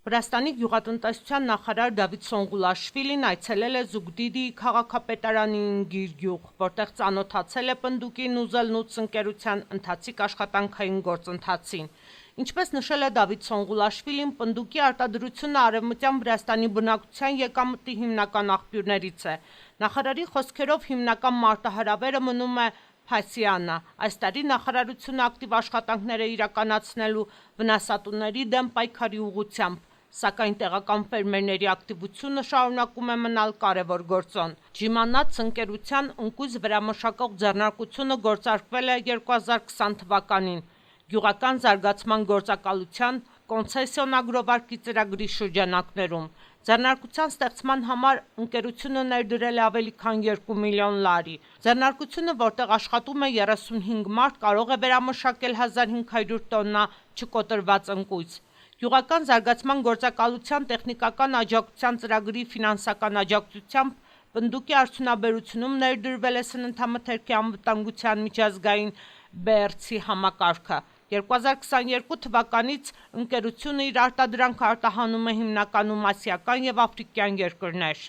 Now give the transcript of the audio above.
Վրաստանի գյուղատնտեսության նախարար Դավիթ Սոնղուլաշվիլին այցելել է Զուգդիդի քաղաքապետարանին Գիրգյուղ, որտեղ ծանոթացել է պնդուկի Նուզելնուց ընկերության ընթացիկ աշխատանքային գործընթացին։ Ինչպես նշել է Դավիթ Սոնղուլաշվիլին, պնդուկի արտադրությունը Արևմտյան Վրաստանի բնակչության եկամտի հիմնական աղբյուրներից է։ Նախարարի խոսքերով հիմնական մարտահրավերը մնում է Փասիանա։ Այս տարի նախարարությունը ակտիվ աշխատանքներ է իրականացնելու վնասատուների դեմ պայքարի ուղղությամբ, սակայն տեղական ֆերմերների ակտիվությունը շարունակում է մնալ կարևոր գործոն։ Ջիմանաց ընկերության ընկույզ վերամշակող ձեռնարկությունը գործարկվել է 2020 թվականին գյուղական զարգացման գործակալության կոնցեսիոնագրովարկի ծրագրի շրջանակներում։ Ձեռնարկության ստեղծման համար ընկերությունը ներդրել է ավելի քան 2 միլիոն լարի։ Ձեռնարկությունը, որտեղ աշխատում է 35 մարդ, կարող է վերամշակել 1500 տոննա չկոտրված ընկույզ։ Գյուղական զարգացման գործակալության տեխնիկական աջակցության ծրագրի ֆինանսական աջակցությամբ պնդուկի արդյունաբերությունում ներդրվել է սննդամթերքի անվտանգության միջազգային BRC համակարգը։ 2022 թվականից ընկերությունը իր արտադրանքը արտահանում է հիմնականում ասիական և աֆրիկյան երկրներ։